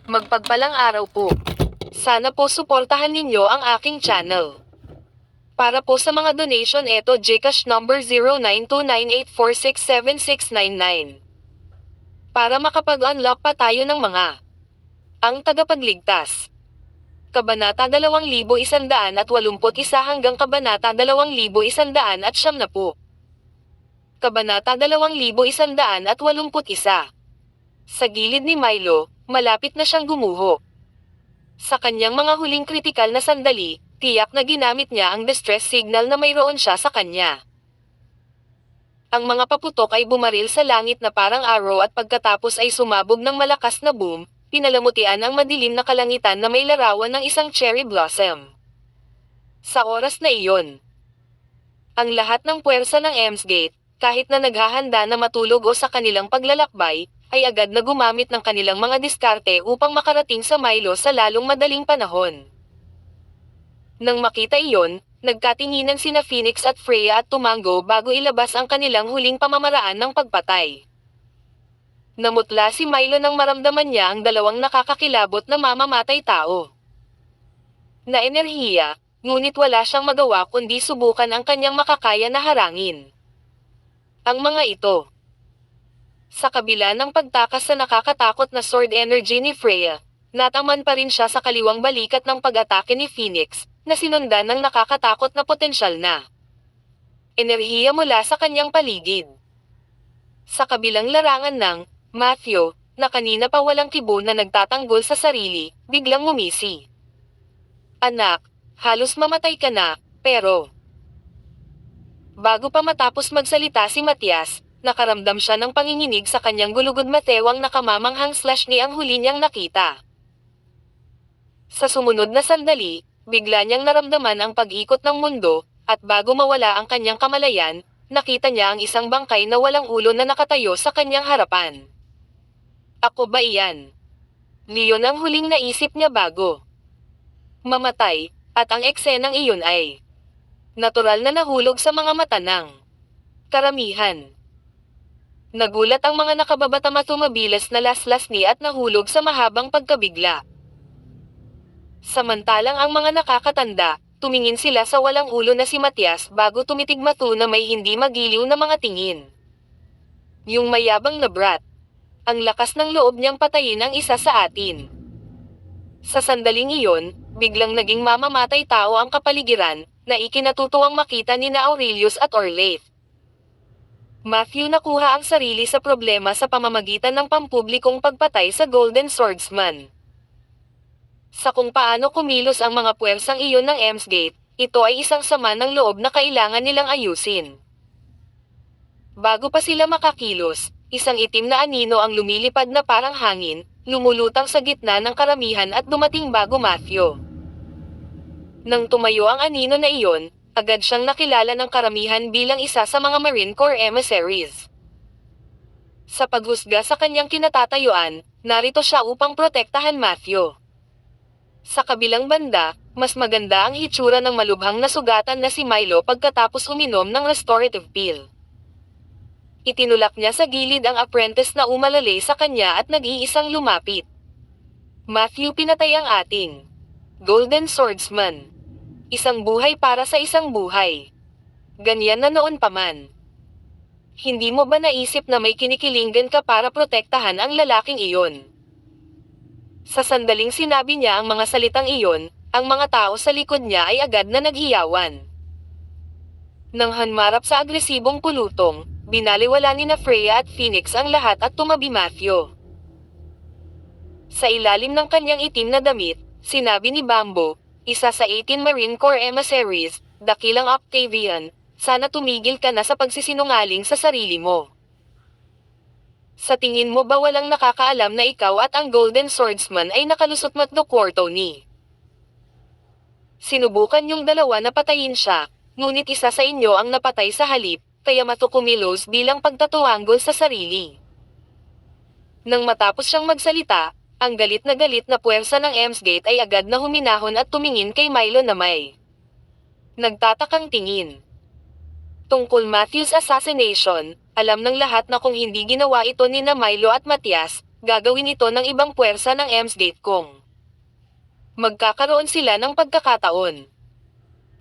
Magpagpalang araw po. Sana po suportahan ninyo ang aking channel. Para po sa mga donation eto GCash number 092984676699. Para makapag-unlock pa tayo ng mga ang tagapagligtas. Kabanata 2181 hanggang Kabanata 2190. Kabanata 2181. Sa gilid ni Milo, malapit na siyang gumuho. Sa kanyang mga huling kritikal na sandali, tiyak na ginamit niya ang distress signal na mayroon siya sa kanya. Ang mga paputok ay bumaril sa langit na parang arrow at pagkatapos ay sumabog ng malakas na boom, pinalamutian ang madilim na kalangitan na may larawan ng isang cherry blossom. Sa oras na iyon, ang lahat ng puwersa ng Emsgate, kahit na naghahanda na matulog o sa kanilang paglalakbay, ay agad na gumamit ng kanilang mga diskarte upang makarating sa Milo sa lalong madaling panahon. Nang makita iyon, nagkatinginan sina Phoenix at Freya at tumango bago ilabas ang kanilang huling pamamaraan ng pagpatay. Namutla si Milo nang maramdaman niya ang dalawang nakakakilabot na mamamatay tao. Na enerhiya, ngunit wala siyang magawa kundi subukan ang kanyang makakaya na harangin. Ang mga ito. Sa kabila ng pagtakas sa nakakatakot na sword energy ni Freya, nataman pa rin siya sa kaliwang balikat ng pag-atake ni Phoenix, na sinundan ng nakakatakot na potensyal na enerhiya mula sa kanyang paligid. Sa kabilang larangan ng Matthew, na kanina pa walang kibo na nagtatanggol sa sarili, biglang ngumisi. Anak, halos mamatay ka na, pero bago pa matapos magsalita si Matias, nakaramdam siya ng panginginig sa kanyang gulugod matewang nakamamanghang slash ni ang huli niyang nakita. Sa sumunod na sandali, bigla niyang naramdaman ang pag-ikot ng mundo, at bago mawala ang kanyang kamalayan, nakita niya ang isang bangkay na walang ulo na nakatayo sa kanyang harapan. Ako ba iyan? Leon ang huling naisip niya bago mamatay, at ang eksenang iyon ay natural na nahulog sa mga mata ng karamihan. Nagulat ang mga nakababata matumabilas na laslas ni at nahulog sa mahabang pagkabigla. Samantalang ang mga nakakatanda, tumingin sila sa walang ulo na si Matias bago tumitig mato na may hindi magiliw na mga tingin. Yung mayabang na brat. Ang lakas ng loob niyang patayin ang isa sa atin. Sa sandaling iyon, biglang naging mamamatay tao ang kapaligiran, na ikinatutuwang makita ni na Aurelius at Orlaith. Matthew nakuha ang sarili sa problema sa pamamagitan ng pampublikong pagpatay sa Golden Swordsman. Sa kung paano kumilos ang mga puwersang iyon ng Emsgate, ito ay isang sama ng loob na kailangan nilang ayusin. Bago pa sila makakilos, isang itim na anino ang lumilipad na parang hangin, lumulutang sa gitna ng karamihan at dumating bago Matthew. Nang tumayo ang anino na iyon, agad siyang nakilala ng karamihan bilang isa sa mga Marine Corps emissaries. Sa paghusga sa kanyang kinatatayuan, narito siya upang protektahan Matthew. Sa kabilang banda, mas maganda ang hitsura ng malubhang na sugatan na si Milo pagkatapos uminom ng restorative pill. Itinulak niya sa gilid ang apprentice na umalalay sa kanya at nag-iisang lumapit. Matthew, pinatay ang ating Golden Swordsman. Isang buhay para sa isang buhay. Ganyan na noon pa man. Hindi mo ba naisip na may kinikilingan ka para protektahan ang lalaking iyon? Sa sandaling sinabi niya ang mga salitang iyon, ang mga tao sa likod niya ay agad na naghiyawan. Nang hanmarap sa agresibong pulutong, binaliwala ni na Freya at Phoenix ang lahat at tumabi Matthew. Sa ilalim ng kanyang itim na damit, sinabi ni Bambo, isa sa 18 Marine Corps emissaries, dakilang Octavian, sana tumigil ka na sa pagsisinungaling sa sarili mo. Sa tingin mo ba walang nakakaalam na ikaw at ang Golden Swordsman ay nakalusot matno kwarto ni? Sinubukan yung dalawa na patayin siya, ngunit isa sa inyo ang napatay sa halip, kaya matukumilos bilang pagtatuanggol sa sarili. Nang matapos siyang magsalita, ang galit na puwersa ng Emsgate ay agad na huminahon at tumingin kay Milo na may nagtatakang tingin. Tungkol Matthew's assassination, alam ng lahat na kung hindi ginawa ito ni na Milo at Matias, gagawin ito ng ibang puwersa ng Emsgate kung magkakaroon sila ng pagkakataon.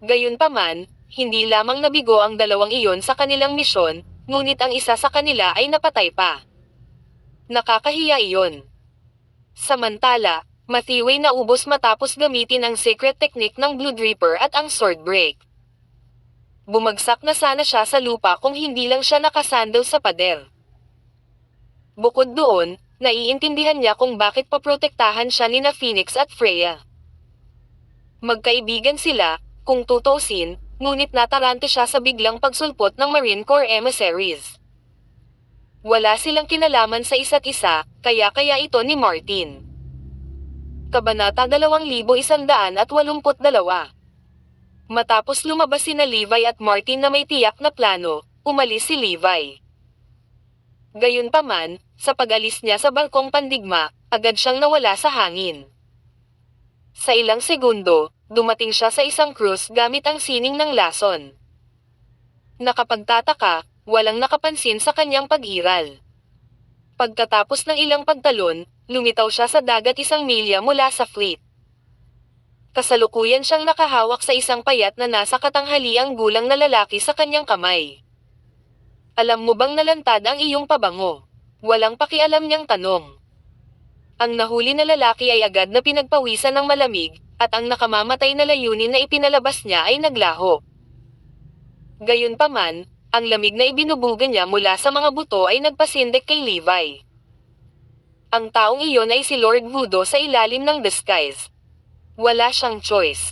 Gayunpaman, hindi lamang nabigo ang dalawang iyon sa kanilang misyon, ngunit ang isa sa kanila ay napatay pa. Nakakahiya iyon. Samantala, Matthew ay naubos matapos gamitin ang secret technique ng Blood Reaper at ang Sword Break. Bumagsak na sana siya sa lupa kung hindi lang siya nakasandal sa pader. Bukod doon, naiintindihan niya kung bakit paprotektahan siya ni na Phoenix at Freya. Magkaibigan sila, kung tutuusin, ngunit natarante siya sa biglang pagsulpot ng Marine Corps emissaries. Wala silang kinalaman sa isa't isa, kaya ito ni Martin. Kabanata 2182. Matapos lumabas sina Levi at Martin na may tiyak na plano, umalis si Levi. Gayunpaman, sa pag-alis niya sa balkong pandigma, agad siyang nawala sa hangin. Sa ilang segundo, dumating siya sa isang cruise gamit ang sining ng lason. Nakapagtataka, walang nakapansin sa kanyang pag-iral. Pagkatapos ng ilang pagtalon, lumitaw siya sa dagat 1 milya mula sa fleet. Kasalukuyan siyang nakahawak sa isang payat na nasa katanghaliang gulang na lalaki sa kanyang kamay. Alam mo bang nalantad ang iyong pabango? Walang pakialam niyang tanong. Ang nahuli na lalaki ay agad na pinagpawisan ng malamig, at ang nakamamatay na layunin na ipinalabas niya ay naglaho. Gayunpaman, ang lamig na ibinubuga niya mula sa mga buto ay nagpasindik kay Levi. Ang taong iyon ay si Lord Voodoo sa ilalim ng disguise. Wala siyang choice.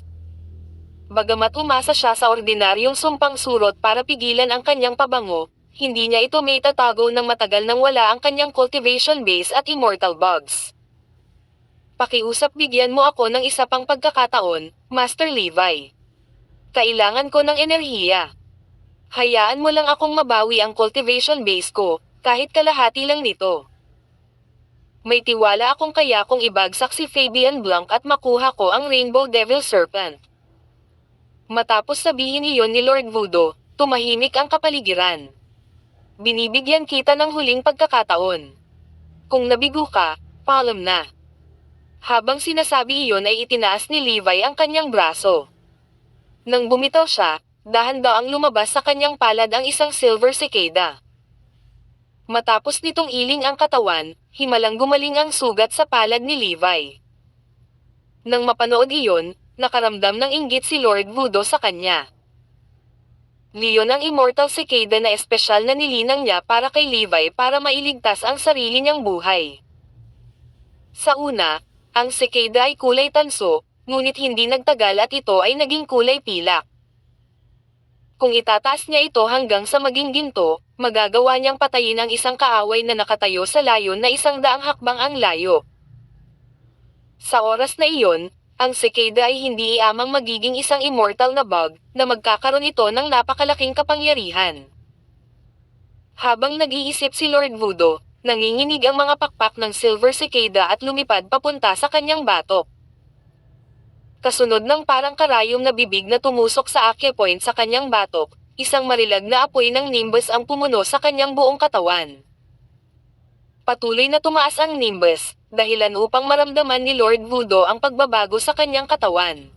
Bagamat umasa siya sa ordinaryong sumpang surot para pigilan ang kanyang pabango, hindi niya ito maitatago ng matagal nang wala ang kanyang cultivation base at immortal bugs. Pakiusap bigyan mo ako ng isa pang pagkakataon, Master Levi. Kailangan ko ng enerhiya. Hayaan mo lang akong mabawi ang cultivation base ko, kahit kalahati lang nito. May tiwala akong kaya kung ibagsak si Fabian Blanc at makuha ko ang Rainbow Devil Serpent. Matapos sabihin iyon ni Lord Voodoo, tumahimik ang kapaligiran. Binibigyan kita ng huling pagkakataon. Kung nabigo ka, paalam na. Habang sinasabi iyon ay itinaas ni Levi ang kanyang braso. Nang bumitaw siya, dahan-daang lumabas sa kanyang palad ang isang silver cicada. Matapos nitong iling ang katawan, himalang gumaling ang sugat sa palad ni Levi. Nang mapanood iyon, nakaramdam ng inggit si Lord Voodoo sa kanya. Leon ang immortal cicada na espesyal na nilinang niya para kay Levi para mailigtas ang sarili niyang buhay. Sa una, ang cicada ay kulay tanso, ngunit hindi nagtagal at ito ay naging kulay pilak. Kung itataas niya ito hanggang sa maging ginto, magagawa niyang patayin ang isang kaaway na nakatayo sa layon na 100 hakbang ang layo. Sa oras na iyon, ang cicada ay hindi iamang magiging isang immortal na bug, na magkakaroon ito ng napakalaking kapangyarihan. Habang nag-iisip si Lord Voodoo, nanginginig ang mga pakpak ng silver cicada at lumipad papunta sa kanyang batok. Kasunod ng parang karayom na bibig na tumusok sa acupoint sa kanyang batok, isang marilag na apoy ng nimbus ang pumuno sa kanyang buong katawan. Patuloy na tumaas ang nimbus, dahilan upang maramdaman ni Lord Voodoo ang pagbabago sa kanyang katawan.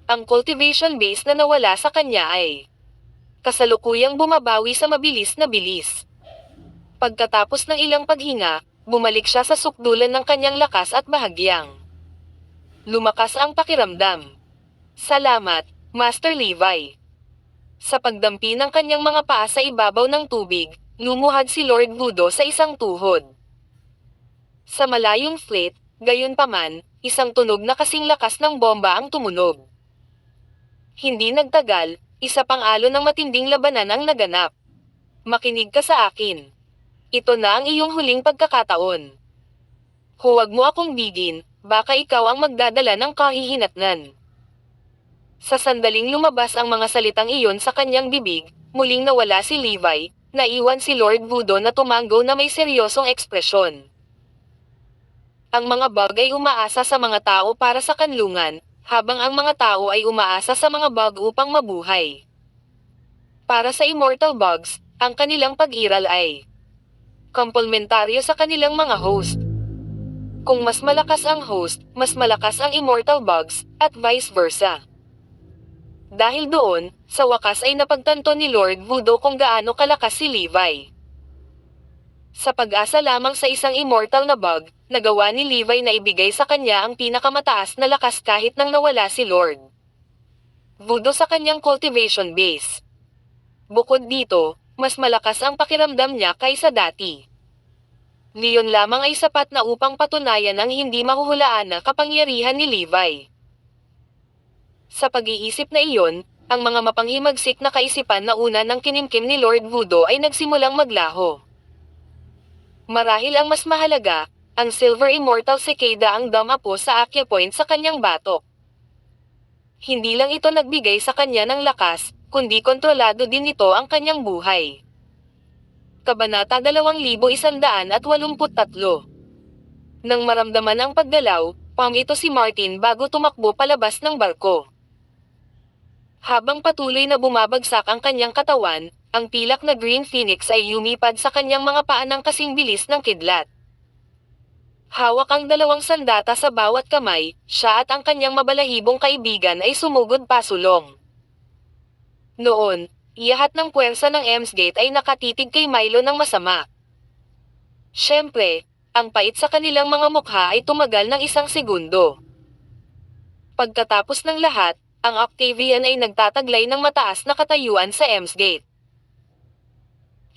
Ang cultivation base na nawala sa kanya ay kasalukuyang bumabawi sa mabilis na bilis. Pagkatapos ng ilang paghinga, bumalik siya sa sukdulan ng kanyang lakas at bahagyang lumakas ang pakiramdam. Salamat, Master Levi. Sa pagdampi ng kanyang mga paa sa ibabaw ng tubig, lumuhad si Lord Voodoo sa isang tuhod. Sa malayong fleet, gayunpaman, isang tunog na kasing lakas ng bomba ang tumunog. Hindi nagtagal, isa pang alon ng matinding labanan ang naganap. Makinig ka sa akin. Ito na ang iyong huling pagkakataon. Huwag mo akong bigin, baka ikaw ang magdadala ng kahihinatnan. Sa sandaling lumabas ang mga salitang iyon sa kanyang bibig, muling nawala si Levi, naiwan si Lord Voodoo na tumango na may seryosong ekspresyon. Ang mga bug ay umaasa sa mga tao para sa kanlungan, habang ang mga tao ay umaasa sa mga bug upang mabuhay. Para sa immortal bugs, ang kanilang pag-iral ay komplementaryo sa kanilang mga host. Kung mas malakas ang host, mas malakas ang immortal bugs, at vice versa. Dahil doon, sa wakas ay napagtanto ni Lord Voodoo kung gaano kalakas si Levi. Sa pag-asa lamang sa isang immortal na bug, nagawa ni Levi na ibigay sa kanya ang pinakamataas na lakas kahit nang nawala si Lord Voodoo sa kanyang cultivation base. Bukod dito, mas malakas ang pakiramdam niya kaysa dati. Leon lamang ay sapat na upang patunayan ang hindi mahuhulaan na kapangyarihan ni Levi. Sa pag-iisip na iyon, ang mga mapanghimagsik na kaisipan na una ng kinimkim ni Lord Voodoo ay nagsimulang maglaho. Marahil ang mas mahalaga, ang Silver Immortal Cicada ang dumapo sa acupoint sa kanyang batok. Hindi lang ito nagbigay sa kanya ng lakas, kundi kontrolado din nito ang kanyang buhay. Kabanata 2183. Nang maramdaman ang paggalaw, ito si Martin bago tumakbo palabas ng barko. Habang patuloy na bumabagsak ang kanyang katawan, ang pilak na Green Phoenix ay lumipad sa kanyang mga paa ng kasing bilis ng kidlat. Hawak ang 2 sandata sa bawat kamay, siya at ang kanyang mabalahibong kaibigan ay sumugod pasulong. Noon, iyahat ng puwersa ng Emsgate ay nakatitig kay Milo ng masama. Siyempre, ang pait sa kanilang mga mukha ay tumagal ng 1 segundo. Pagkatapos ng lahat, ang Octavian ay nagtataglay ng mataas na katayuan sa Emsgate.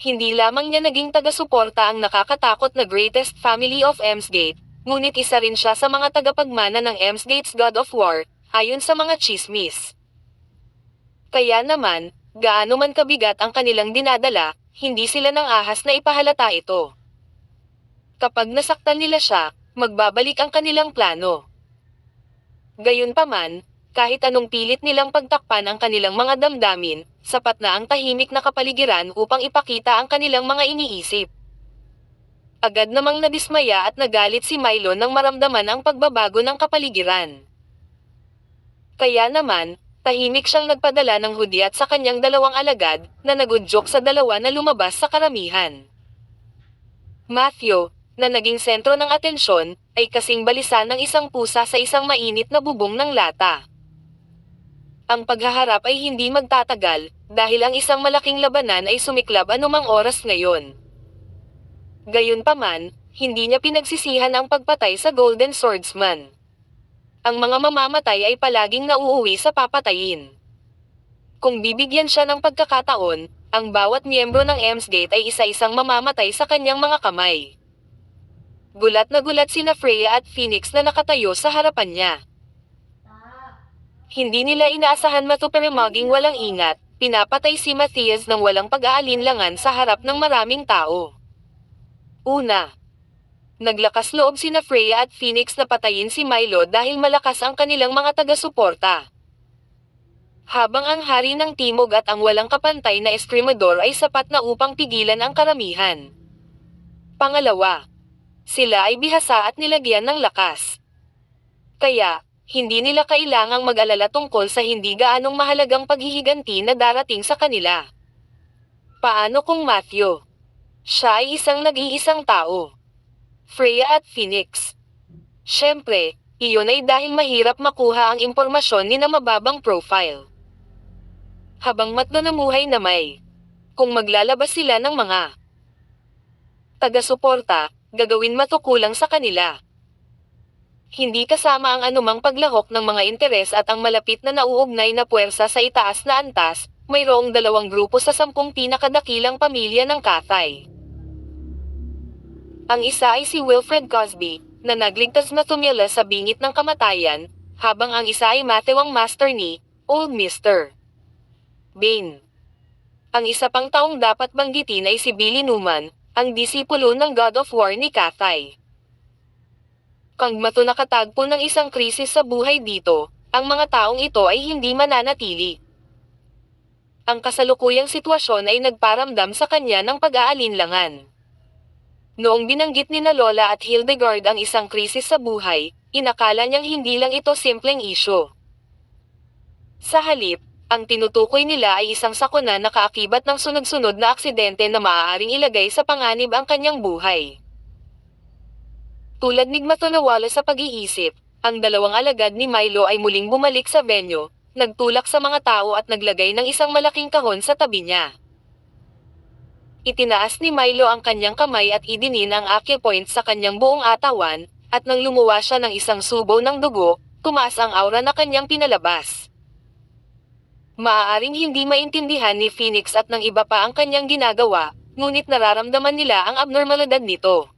Hindi lamang niya naging taga-suporta ang nakakatakot na greatest family of Emsgate, ngunit isa rin siya sa mga tagapagmana ng Emsgate's God of War, ayon sa mga chismis. Kaya naman, gaano man kabigat ang kanilang dinadala, hindi sila nang ahas na ipahalata ito. Kapag nasaktan nila siya, magbabalik ang kanilang plano. Gayunpaman, kahit anong pilit nilang pagtakpan ang kanilang mga damdamin, sapat na ang tahimik na kapaligiran upang ipakita ang kanilang mga iniisip. Agad namang nadismaya at nagalit si Milo nang maramdaman ang pagbabago ng kapaligiran. Kaya naman, tahimik siyang nagpadala ng hudyat sa kanyang 2 alagad, na nagudyok sa 2 na lumabas sa karamihan. Matthew, na naging sentro ng atensyon, ay kasing balisa ng isang pusa sa isang mainit na bubong ng lata. Ang paghaharap ay hindi magtatagal, dahil ang isang malaking labanan ay sumiklab anumang oras ngayon. Gayunpaman, hindi niya pinagsisihan ang pagpatay sa Golden Swordsman. Ang mga mamamatay ay palaging nauuwi sa papatayin. Kung bibigyan siya ng pagkakataon, ang bawat miyembro ng Emsgate ay isa-isang mamamatay sa kanyang mga kamay. Gulat na gulat sina Freya at Phoenix na nakatayo sa harapan niya. Hindi nila inaasahan pero maging walang ingat, pinapatay si Matthias ng walang pag-aalinlangan sa harap ng maraming tao. Una, naglakas loob sina Freya at Phoenix na patayin si Milo dahil malakas ang kanilang mga taga-suporta. Habang ang hari ng Timog at ang walang kapantay na Escrimador ay sapat na upang pigilan ang karamihan. Pangalawa, sila ay bihasa at nilagyan ng lakas. Kaya, hindi nila kailangang mag-alala tungkol sa hindi gaanong mahalagang paghihiganti na darating sa kanila. Paano kung Matthew? Siya ay isang nag-iisang tao. Freya at Phoenix. Siyempre, iyon ay dahil mahirap makuha ang impormasyon ni na mababang profile. Habang matno namuhay na may. Kung maglalabas sila ng mga taga-suporta, gagawin matukulang sa kanila. Hindi kasama ang anumang paglahok ng mga interes at ang malapit na nauugnay na puwersa sa itaas na antas, mayroong 2 grupo sa 10 pinakadakilang pamilya ng Cathay. Ang isa ay si Wilfred Cosby, na nagligtas na tumila sa bingit ng kamatayan, habang ang isa ay Matthew ang master ni Old Mr. Bane. Ang isa pang taong dapat banggitin ay si Billy Newman, ang disipulo ng God of War ni Cathay. Kung mato nakatagpo ng isang krisis sa buhay dito, ang mga taong ito ay hindi mananatili. Ang kasalukuyang sitwasyon ay nagparamdam sa kanya ng pag-aalinlangan. Noong binanggit ni na Lola at Hildegard ang isang krisis sa buhay, inakala niyang hindi lang ito simpleng isyu. Sa halip, Ang tinutukoy nila ay isang sakuna na kaakibat ng sunod-sunod na aksidente na maaaring ilagay sa panganib ang kanyang buhay. Tulad ni Matonawala sa pag-iisip, ang dalawang alagad ni Milo ay muling bumalik sa venue, nagtulak sa mga tao at naglagay ng isang malaking kahon sa tabi niya. Itinaas ni Milo ang kanyang kamay at idinin ang acupoint sa kanyang buong atawan, at nang lumuwa siya ng isang subo ng dugo, tumaas ang aura na kanyang pinalabas. Maaaring hindi maintindihan ni Phoenix at ng iba pa ang kanyang ginagawa, ngunit nararamdaman nila ang abnormalidad nito.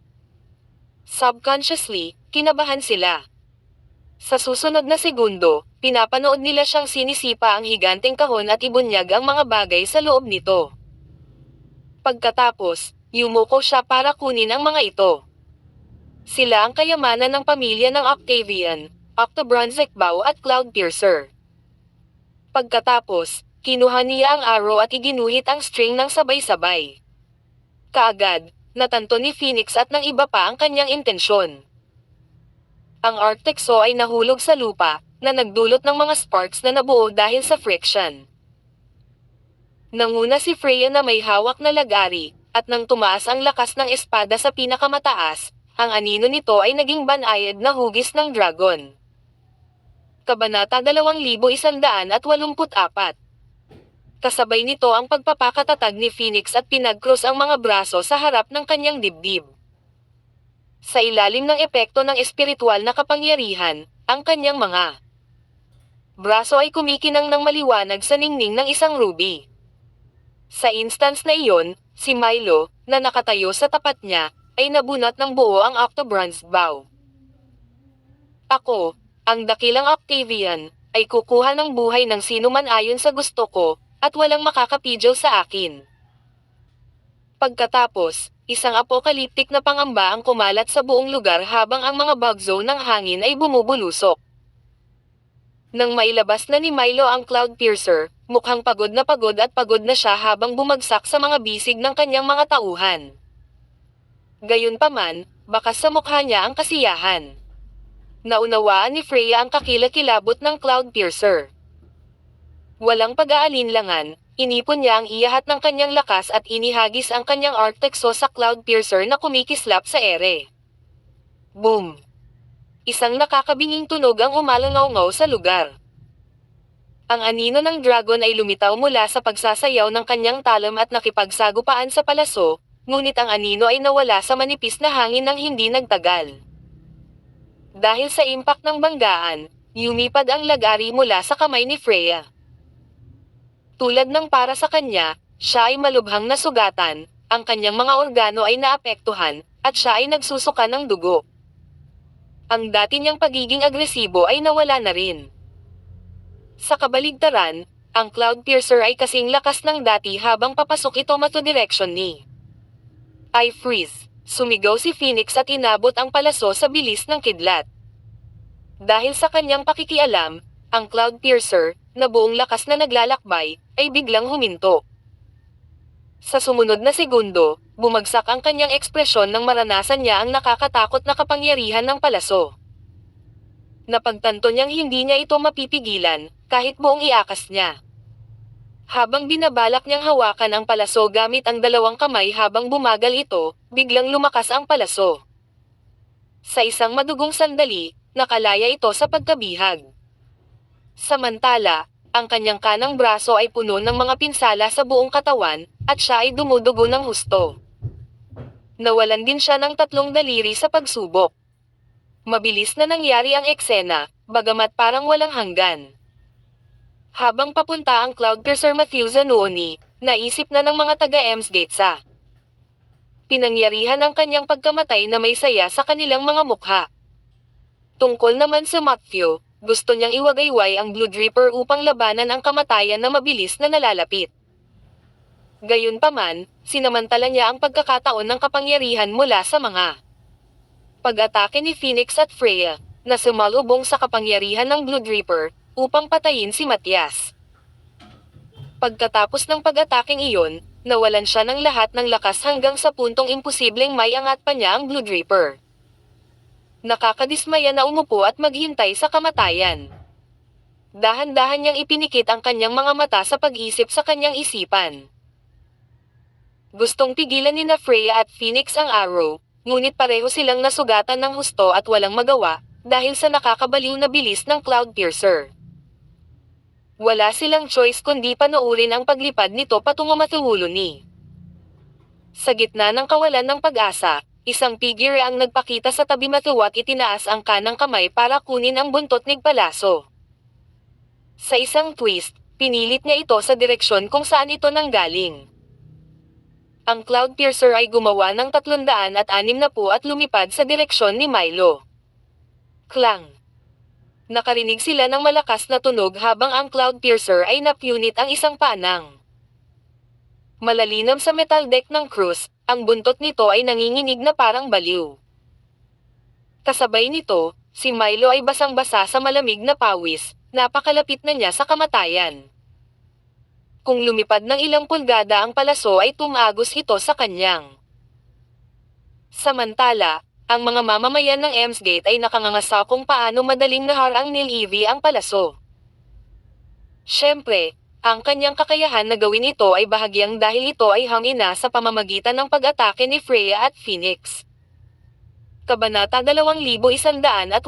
Subconsciously, kinabahan sila. Sa susunod na segundo, pinapanood nila siyang sinisipa ang higanteng kahon at ibunyag ang mga bagay sa loob nito. Pagkatapos, yumuko siya para kunin ang mga ito. Sila ang kayamanan ng pamilya ng Octavian, Octobronze Ekbao at Cloudpiercer. Pagkatapos, kinuha niya ang arrow at iginuhit ang string ng sabay-sabay. Kaagad, natanto ni Phoenix at ng iba pa ang kanyang intensyon. Ang Arctexo ay nahulog sa lupa, na nagdulot ng mga sparks na nabuo dahil sa friction. Nanguna si Freya na may hawak na lagari, at nang tumaas ang lakas ng espada sa pinakamataas, ang anino nito ay naging banayad na hugis ng dragon. Kabanata 2184. Kasabay nito ang pagpapakatatag ni Phoenix at pinag-cross ang mga braso sa harap ng kanyang dibdib. Sa ilalim ng epekto ng espiritual na kapangyarihan, ang kanyang mga braso ay kumikinang ng maliwanag sa ningning ng isang ruby. Sa instance na iyon, si Milo, na nakatayo sa tapat niya, ay nabunot ng buo ang Octobronze bow. Ako, ang dakilang Octavian, ay kukuha ng buhay ng sinuman ayon sa gusto ko, at walang makakapidyo sa akin. Pagkatapos, isang apokaliptik na pangamba ang kumalat sa buong lugar habang ang mga bugzo ng hangin ay bumubulusok. Nang mailabas na ni Milo ang Cloudpiercer, mukhang pagod na siya habang bumagsak sa mga bisig ng kanyang mga tauhan. Gayunpaman, bakas sa mukha niya ang kasiyahan. Naunawaan ni Freya ang kakilakilabot ng Cloudpiercer. Walang pag-aalinlangan, inipon niya ang iyahat ng kanyang lakas at inihagis ang kanyang Arctexo sa Cloudpiercer na kumikislap sa ere. Boom! Isang nakakabinging tunog ang umalangaw-ngaw sa lugar. Ang anino ng dragon ay lumitaw mula sa pagsasayaw ng kanyang talam at nakipagsagupaan sa palaso, ngunit ang anino ay nawala sa manipis na hangin ng hindi nagtagal. Dahil sa impact ng banggaan, lumipad ang lagari mula sa kamay ni Freya. Tulad ng para sa kanya, siya ay malubhang nasugatan, ang kanyang mga organo ay naapektuhan, at siya ay nagsusuka ng dugo. Ang dati niyang pagiging agresibo ay nawala na rin. Sa kabaligtaran, ang Cloudpiercer ay kasing lakas ng dati habang papasok ito mato direksyon ni I freeze. Sumigaw si Phoenix at inabot ang palaso sa bilis ng kidlat. Dahil sa kanyang pakikialam, ang Cloudpiercer, na buong lakas na naglalakbay, ay biglang huminto. Sa sumunod na segundo, bumagsak ang kanyang ekspresyon nang maranasan niya ang nakakatakot na kapangyarihan ng palaso. Napagtanto niyang hindi niya ito mapipigilan, kahit buong iakas niya. Habang binabalak niyang hawakan ang palaso gamit ang dalawang kamay habang bumagal ito, biglang lumakas ang palaso. Sa isang madugong sandali, nakalaya ito sa pagkabihag. Samantala, ang kanyang kanang braso ay puno ng mga pinsala sa buong katawan, at siya ay dumudugo ng husto. Nawalan din siya ng 3 daliri sa pagsubok. Mabilis na nangyari ang eksena, bagamat parang walang hanggan. Habang papunta ang Cloudpiercer Matthew Zanoni, naisip na ng mga taga-Ems Gate sa pinangyarihan ang kanyang pagkamatay na may saya sa kanilang mga mukha. Tungkol naman sa Matthew, gusto niyang iwagayway ang Blood Reaper upang labanan ang kamatayan na mabilis na nalalapit. Gayunpaman, sinamantala niya ang pagkakataon ng kapangyarihan mula sa mga pag-atake ni Phoenix at Freya, na sumalubong sa kapangyarihan ng Blood Reaper, upang patayin si Matthias. Pagkatapos ng pag-ataking iyon, nawalan siya ng lahat ng lakas hanggang sa puntong imposibleng may angat pa niya ang Blood Reaper. Nakakadismaya na umupo at maghintay sa kamatayan. Dahan-dahan niyang ipinikit ang kanyang mga mata sa pag-isip sa kanyang isipan. Gustong pigilan ni Freya at Phoenix ang arrow, ngunit pareho silang nasugatan ng husto at walang magawa, dahil sa nakakabaliw na bilis ng Cloudpiercer. Wala silang choice kundi panoorin ang paglipad nito patungo Mathuluni. Sa gitna ng kawalan ng pag-asa, isang figure ang nagpakita sa tabi Mathu at itinaas ang kanang kamay para kunin ang buntot ni Palaso. Sa isang twist, pinilit niya ito sa direksyon kung saan ito nanggaling. Ang Cloudpiercer ay gumawa ng 360 at lumipad sa direksyon ni Milo. Klang! Nakarinig sila ng malakas na tunog habang ang Cloudpiercer ay napunit ang isang panang. Malalinam sa metal deck ng cruise, ang buntot nito ay nanginginig na parang baliw. Kasabay nito, si Milo ay basang-basa sa malamig na pawis, napakalapit na niya sa kamatayan. Kung lumipad ng ilang pulgada ang palaso ay tumagos ito sa kanyang. Samantala, ang mga mamamayan ng Emsgate ay nakangangasa kung paano madaling naharang ni Evie ang palaso. Siyempre, ang kanyang kakayahan na gawin ito ay bahagyang dahil ito ay hangina sa pamamagitan ng pag-atake ni Freya at Phoenix. Kabanata 2185.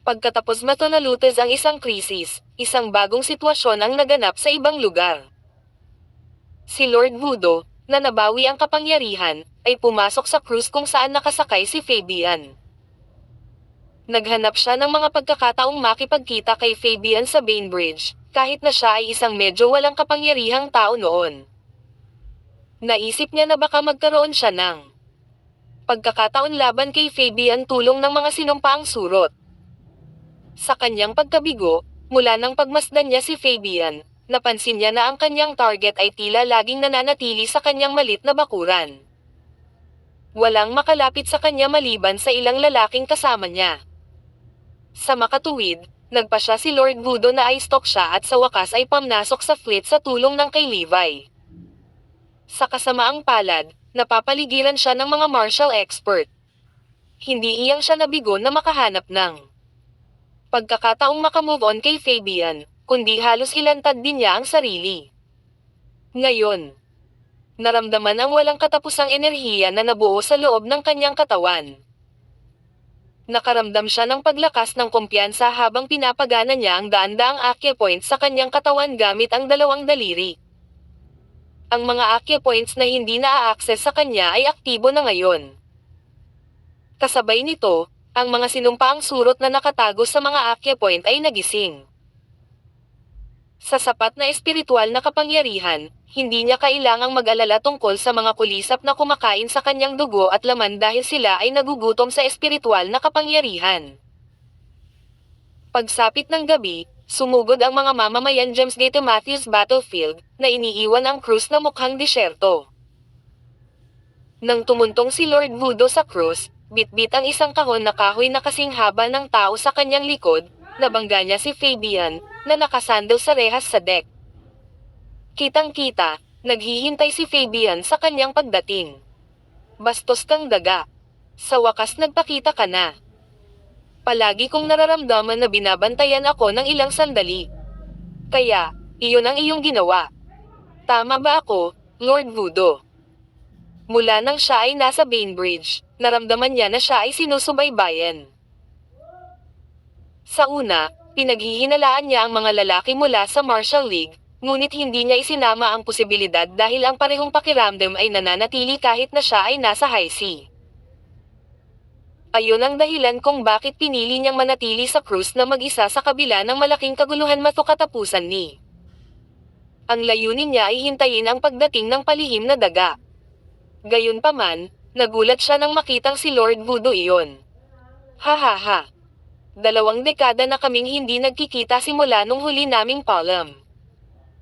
Pagkatapos matunalutes ang isang krisis, isang bagong sitwasyon ang naganap sa ibang lugar. Si Lord Voodoo, na nabawi ang kapangyarihan, ay pumasok sa cruise kung saan nakasakay si Fabian. Naghanap siya ng mga pagkakataong makipagkita kay Fabian sa Bainbridge, kahit na siya ay isang medyo walang kapangyarihang tao noon. Naisip niya na baka magkaroon siya ng pagkakataon laban kay Fabian tulong ng mga sinumpaang surot. Sa kanyang pagkabigo, mula nang pagmasdan niya si Fabian, napansin niya na ang kanyang target ay tila laging nananatili sa kanyang malit na bakuran. Walang makalapit sa kanya maliban sa ilang lalaking kasama niya. Sa makatuwid, nagpa siya si Lord Voodoo na i-stalk siya at sa wakas ay pamnasok sa fleet sa tulong ng kay Levi. Sa kasamaang palad, napapaligiran siya ng mga martial expert. Hindi iyang siya nabigo na makahanap ng pagkakataong makamove on kay Fabian, kundi halos ilantad din niya ang sarili. Ngayon, naramdaman ang walang katapusang enerhiya na nabuo sa loob ng kanyang katawan. Nakaramdam siya ng paglakas ng kumpiyansa habang pinapagana niya ang daan-daang acupoints sa kanyang katawan gamit ang dalawang daliri. Ang mga acupoints na hindi na-access sa kanya ay aktibo na ngayon. Kasabay nito, ang mga sinumpaang surot na nakatago sa mga acupoint ay nagising. Sa sapat na espiritual na kapangyarihan, hindi niya kailangang mag-alala tungkol sa mga kulisap na kumakain sa kanyang dugo at laman dahil sila ay nagugutom sa espiritual na kapangyarihan. Pagsapit ng gabi, sumugod ang mga mamamayan Gemsgate Matthews Battlefield, na iniiwan ang cruise na mukhang disyerto. Nang tumuntong si Lord Voodoo sa cruise, bitbit ang isang kahon na kahoy na kasing haba ng tao sa kanyang likod, nabangga niya si Fabian, na nakasandal sa rehas sa deck. Kitang-kita, naghihintay si Fabian sa kanyang pagdating. Bastos kang daga. Sa wakas nagpakita ka na. Palagi kong nararamdaman na binabantayan ako ng ilang sandali. Kaya, iyon ang iyong ginawa. Tama ba ako, Lord Voodoo? Mula nang siya ay nasa Bainbridge, naramdaman niya na siya ay sinusubaybayan. Sa una, pinaghihinalaan niya ang mga lalaki mula sa Martial League, ngunit hindi niya isinama ang posibilidad dahil ang parehong pakiramdam ay nananatili kahit na siya ay nasa high sea. Ayon ang dahilan kung bakit pinili niyang manatili sa cruise na mag-isa sa kabila ng malaking kaguluhan katapusan ni. Ang layunin niya ay hintayin ang pagdating ng palihim na daga. Gayunpaman, nagulat siya nang makitang si Lord Voodoo iyon. Ha ha ha. 2 dekada na kaming hindi nagkikita simula nung huli naming palm.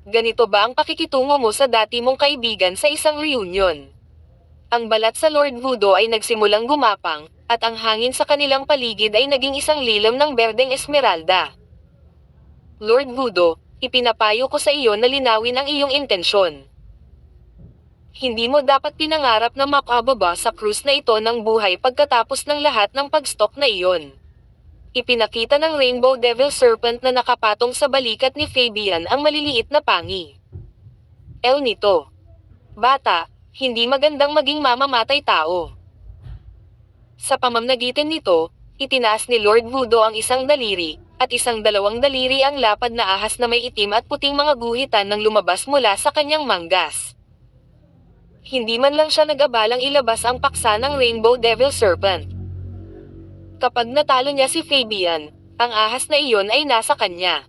Ganito ba ang pakikitungo mo sa dati mong kaibigan sa isang reunion? Ang balat sa Lord Voodoo ay nagsimulang gumapang, at ang hangin sa kanilang paligid ay naging isang lilam ng berdeng esmeralda. Lord Voodoo, ipinapayo ko sa iyo na linawin ang iyong intensyon. Hindi mo dapat pinangarap na makababa sa cruise na ito ng buhay pagkatapos ng lahat ng pag-stalk na iyon. Ipinakita ng Rainbow Devil Serpent na nakapatong sa balikat ni Fabian ang maliliit na pangi. El nito. Bata, hindi magandang maging mamamatay tao. Sa pamamagitan nito, itinaas ni Lord Voodoo ang isang daliri, at isang dalawang daliri ang lapad na ahas na may itim at puting mga guhitan nang lumabas mula sa kanyang manggas. Hindi man lang siya nag-abalang ilabas ang paksa ng Rainbow Devil Serpent. Kapag natalo niya si Fabian, ang ahas na iyon ay nasa kanya.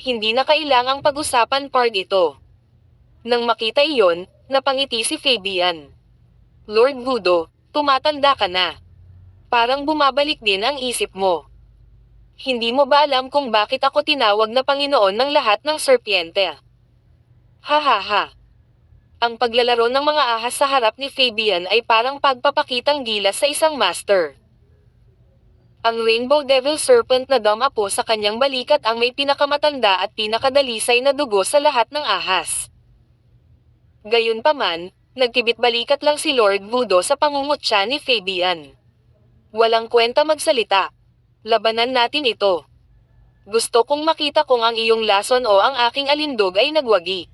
Hindi na kailangang pag-usapan part ito. Nang makita iyon, napangiti si Fabian. Lord Voodoo, tumatanda ka na. Parang bumabalik din ang isip mo. Hindi mo ba alam kung bakit ako tinawag na Panginoon ng lahat ng serpiente? Ha ha ha. Ang paglalaro ng mga ahas sa harap ni Fabian ay parang pagpapakitang gilas sa isang master. Ang Rainbow Devil Serpent na damapo sa kanyang balikat ang may pinakamatanda at pinakadalisay na dugo sa lahat ng ahas. Gayunpaman, nagkibit balikat lang si Lord Voodoo sa pangungutya ni Fabian. Walang kwenta magsalita. Labanan natin ito. Gusto kong makita kung ang iyong lason o ang aking alindog ay nagwagi.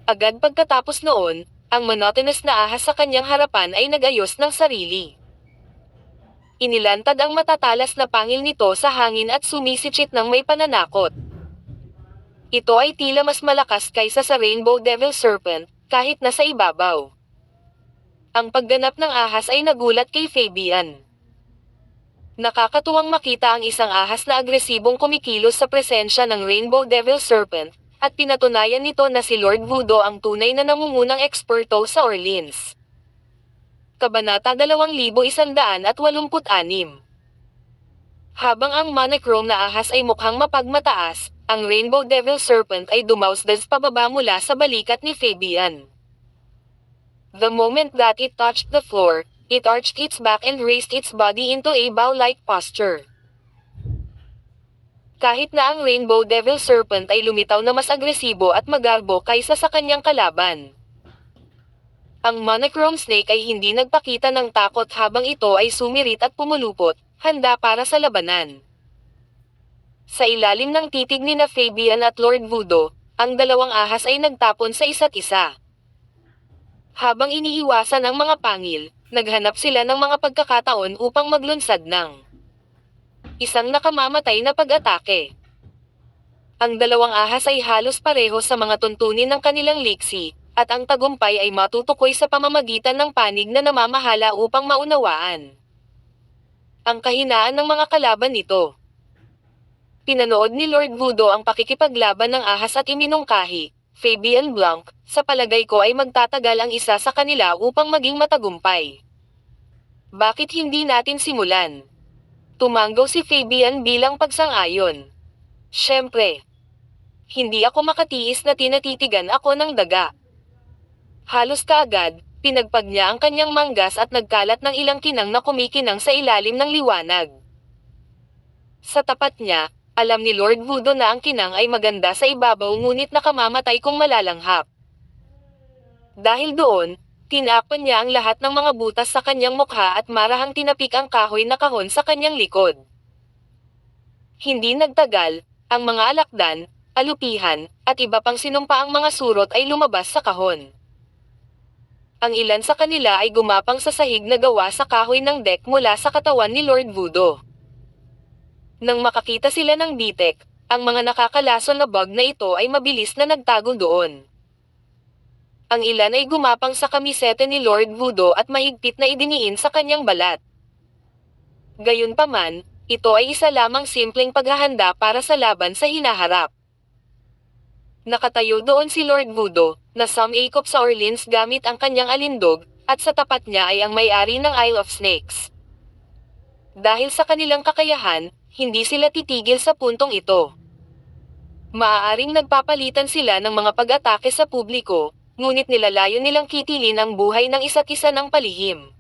Agad pagkatapos noon, ang monotonous na ahas sa kanyang harapan ay nagayos ng sarili. Inilantad ang matatalas na pangil nito sa hangin at sumisitsit ng may pananakot. Ito ay tila mas malakas kaysa sa Rainbow Devil Serpent, kahit nasa ibabaw. Ang pagganap ng ahas ay nagulat kay Fabian. Nakakatuwang makita ang isang ahas na agresibong kumikilos sa presensya ng Rainbow Devil Serpent, at pinatunayan nito na si Lord Voodoo ang tunay na nangungunang eksperto sa Orleans. Kabanata 2186. Habang ang monochrome na ahas ay mukhang mapagmataas, ang Rainbow Devil Serpent ay dumausdas pababa mula sa balikat ni Fabian. The moment that it touched the floor, it arched its back and raised its body into a bow-like posture. Kahit na ang Rainbow Devil Serpent ay lumitaw na mas agresibo at magarbo kaysa sa kanyang kalaban. Ang monochrome snake ay hindi nagpakita ng takot habang ito ay sumirit at pumulupot, handa para sa labanan. Sa ilalim ng titig ni na Fabian at Lord Voodoo, ang dalawang ahas ay nagtapon sa isa't isa. Habang iniiwasan ang mga pangil, naghanap sila ng mga pagkakataon upang maglunsad ng isang nakamamatay na pag-atake. Ang dalawang ahas ay halos pareho sa mga tuntunin ng kanilang liksi, at ang tagumpay ay matutukoy sa pamamagitan ng panig na namamahala upang maunawaan ang kahinaan ng mga kalaban nito. Pinanood ni Lord Voodoo ang pakikipaglaban ng ahas at iminungkahi, Fabian Blanc, sa palagay ko ay magtatagal ang isa sa kanila upang maging matagumpay. Bakit hindi natin simulan? Tumanggaw si Fabian bilang pagsang-ayon. Siyempre. Hindi ako makatiis na tinatitigan ako ng daga. Halos kaagad, pinagpag niya ang kanyang manggas at nagkalat ng ilang kinang na kumikinang sa ilalim ng liwanag. Sa tapat niya, alam ni Lord Voodoo na ang kinang ay maganda sa ibabaw ngunit nakamamatay kung malalanghap. Dahil doon, tinakpan niya ang lahat ng mga butas sa kanyang mukha at marahang tinapik ang kahoy na kahon sa kanyang likod. Hindi nagtagal, ang mga alakdan, alupihan, at iba pang sinumpaang mga surot ay lumabas sa kahon. Ang ilan sa kanila ay gumapang sa sahig na gawa sa kahoy ng deck mula sa katawan ni Lord Voodoo. Nang makakita sila ng bitek, ang mga nakakalason na bug na ito ay mabilis na nagtago doon. Ang ilan ay gumapang sa kamisete ni Lord Voodoo at mahigpit na idiniin sa kanyang balat. Gayunpaman, ito ay isa lamang simpleng paghahanda para sa laban sa hinaharap. Nakatayo doon si Lord Voodoo, na sumakop sa Orleans gamit ang kanyang alindog, at sa tapat niya ay ang may-ari ng Isle of Snakes. Dahil sa kanilang kakayahan, hindi sila titigil sa puntong ito. Maaaring nagpapalitan sila ng mga pag-atake sa publiko, ngunit nilalayo nilang kitilin ang buhay ng isa't isa ng palihim.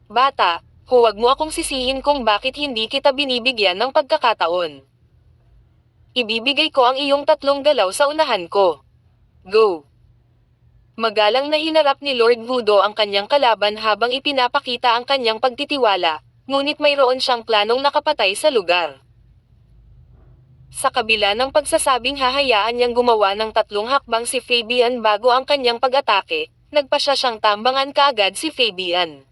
Bata, huwag mo akong sisihin kung bakit hindi kita binibigyan ng pagkakataon. Ibibigay ko ang iyong 3 galaw sa unahan ko. Go! Magalang na hinarap ni Lord Voodoo ang kanyang kalaban habang ipinapakita ang kanyang pagtitiwala, ngunit mayroon siyang planong nakapatay sa lugar. Sa kabila ng pagsasabing hahayaan niyang gumawa ng 3 hakbang si Fabian bago ang kanyang pag-atake, nagpasya siyang tambangan kaagad si Fabian.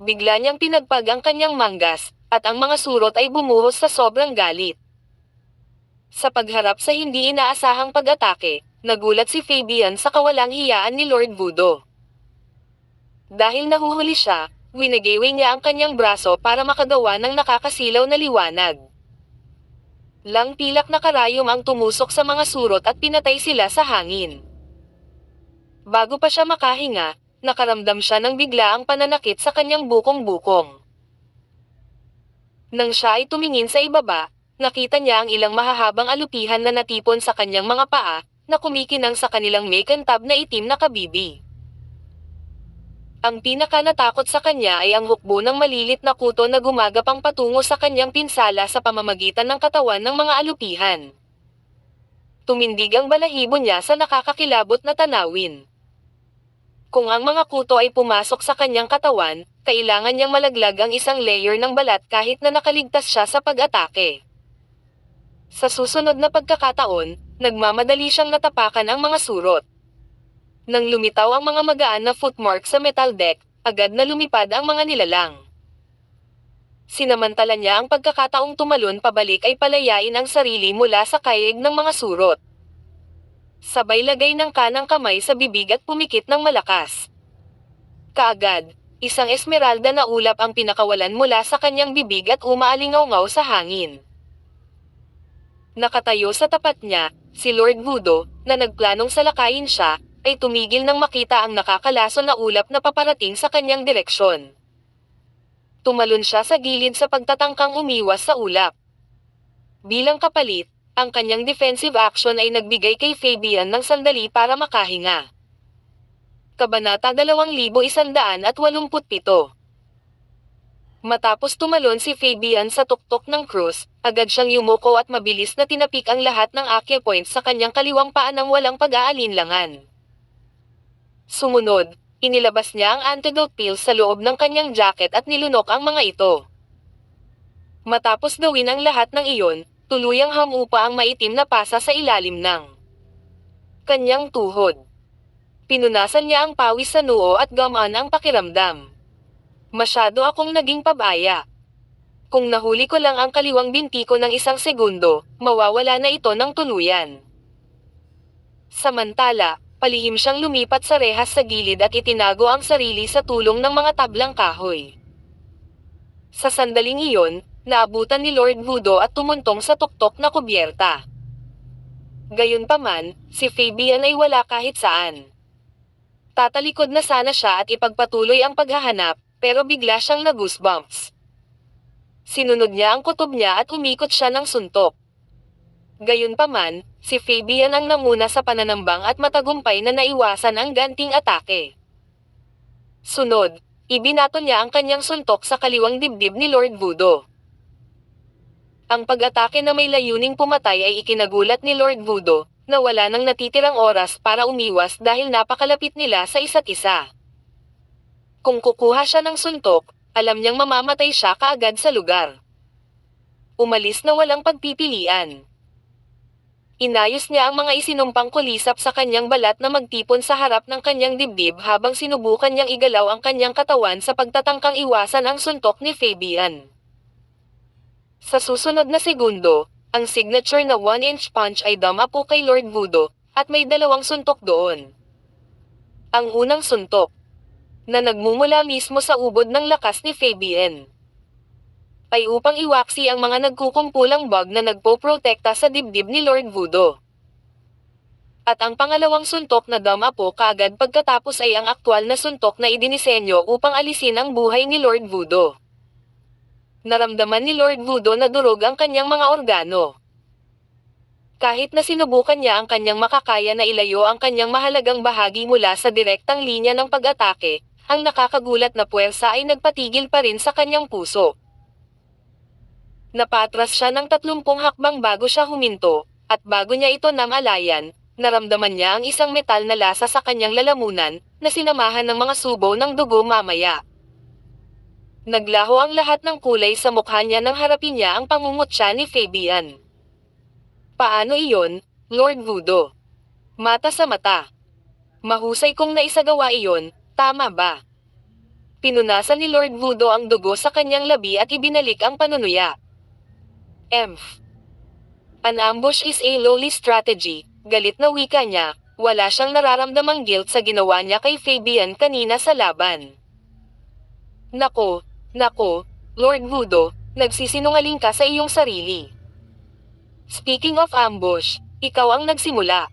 Bigla niyang pinagpag ang kanyang manggas, at ang mga surot ay bumuhos sa sobrang galit. Sa pagharap sa hindi inaasahang pag-atake, nagulat si Fabian sa kawalang hiyaan ni Lord Voodoo. Dahil nahuhuli siya, winageway niya ang kanyang braso para makagawa ng nakakasilaw na liwanag. Lang pilak na karayom ang tumusok sa mga surot at pinatay sila sa hangin. Bago pa siya makahinga, nakaramdam siya ng biglaang pananakit sa kanyang bukong-bukong. Nang siya ay tumingin sa ibaba, nakita niya ang ilang mahahabang alupihan na natipon sa kanyang mga paa, na kumikinang sa kanilang may kantab na itim na kabibi. Ang pinaka-natakot sa kanya ay ang hukbo ng malilit na kuto na gumagapang patungo sa kanyang pinsala sa pamamagitan ng katawan ng mga alupihan. Tumindig ang balahibo niya sa nakakakilabot na tanawin. Kung ang mga kuto ay pumasok sa kanyang katawan, kailangan niyang malaglag ang isang layer ng balat kahit na nakaligtas siya sa pag-atake. Sa susunod na pagkakataon, nagmamadali siyang natapakan ang mga surot. Nang lumitaw ang mga magaan na footmark sa metal deck, agad na lumipad ang mga nilalang. Sinamantala niya ang pagkakataong tumalon pabalik ay palayain ang sarili mula sa kayig ng mga surot. Sabay lagay ng kanang kamay sa bibig at pumikit ng malakas. Kaagad, isang esmeralda na ulap ang pinakawalan mula sa kanyang bibig at umaalingaw-ngaw sa hangin. Nakatayo sa tapat niya, si Lord Voodoo, na nagplanong salakayin siya, ay tumigil nang makita ang nakakalason na ulap na paparating sa kanyang direksyon. Tumalon siya sa gilid sa pagtatangkang umiwas sa ulap. Bilang kapalit, ang kanyang defensive action ay nagbigay kay Fabian ng sandali para makahinga. Kabanata 2187. Matapos tumalon si Fabian sa tuktok ng krus, agad siyang yumuko at mabilis na tinapik ang lahat ng acupoints sa kanyang kaliwang paa nang walang pag-aalinlangan. Sumunod, inilabas niya ang antidote pills sa loob ng kanyang jacket at nilunok ang mga ito. Matapos gawin ang lahat ng iyon, tuluyang hamupa ang maitim na pasa sa ilalim ng kanyang tuhod. Pinunasan niya ang pawis sa noo at gumaan ang pakiramdam. Masyado akong naging pabaya. Kung nahuli ko lang ang kaliwang binti ko ng 1 segundo, mawawala na ito ng tuluyan. Samantala, palihim siyang lumipat sa rehas sa gilid at itinago ang sarili sa tulong ng mga tablang kahoy. Sa sandaling iyon, naabutan ni Lord Voodoo at tumuntong sa tuktok na kubyerta. Gayunpaman, si Fabian ay wala kahit saan. Tatalikod na sana siya at ipagpatuloy ang paghahanap, pero bigla siyang na-goosebumps. Sinunod niya ang kutob niya at umikot siya ng suntok. Gayunpaman, si Fabian ang nanguna sa pananambang at matagumpay na naiwasan ang ganting atake. Sunod, ibinato niya ang kanyang suntok sa kaliwang dibdib ni Lord Voodoo. Ang pag-atake na may layuning pumatay ay ikinagulat ni Lord Voodoo, na wala nang natitirang oras para umiwas dahil napakalapit nila sa isa't isa. Kung kukuha siya ng suntok, alam niyang mamamatay siya kaagad sa lugar. Umalis na walang pagpipilian. Inayos niya ang mga isinumpang kulisap sa kanyang balat na magtipon sa harap ng kanyang dibdib habang sinubukan niyang igalaw ang kanyang katawan sa pagtatangkang iwasan ang suntok ni Fabian. Sa susunod na segundo, ang signature na 1-inch punch ay dumapo kay Lord Voodoo, at may 2 suntok doon. Ang unang suntok, na nagmumula mismo sa ubod ng lakas ni Fabian, ay upang iwaksi ang mga nagkukumpulang bug na nagpoprotekta sa dibdib ni Lord Voodoo. At ang pangalawang suntok na dumapo kaagad pagkatapos ay ang aktwal na suntok na idinisenyo upang alisin ang buhay ni Lord Voodoo. Naramdaman ni Lord Voodoo na durog ang kanyang mga organo. Kahit na sinubukan niya ang kanyang makakaya na ilayo ang kanyang mahalagang bahagi mula sa direktang linya ng pag-atake, ang nakakagulat na puwersa ay nagpatigil pa rin sa kanyang puso. Napatras siya ng 30 hakbang bago siya huminto, at bago niya ito namalayan, naramdaman niya ang isang metal na lasa sa kanyang lalamunan, na sinamahan ng mga subo ng dugo mamaya. Naglaho ang lahat ng kulay sa mukha niya nang harapin niya ang pangungutya ni Fabian. Paano iyon, Lord Voodoo? Mata sa mata. Mahusay kong naisagawa iyon, tama ba? Pinunasan ni Lord Voodoo ang dugo sa kanyang labi at ibinalik ang panunuya. Emph. An ambush is a lowly strategy, galit na wika niya, wala siyang nararamdamang guilt sa ginawa niya kay Fabian kanina sa laban. Nako, Lord Voodoo, nagsisinungaling ka sa iyong sarili. Speaking of ambush, ikaw ang nagsimula.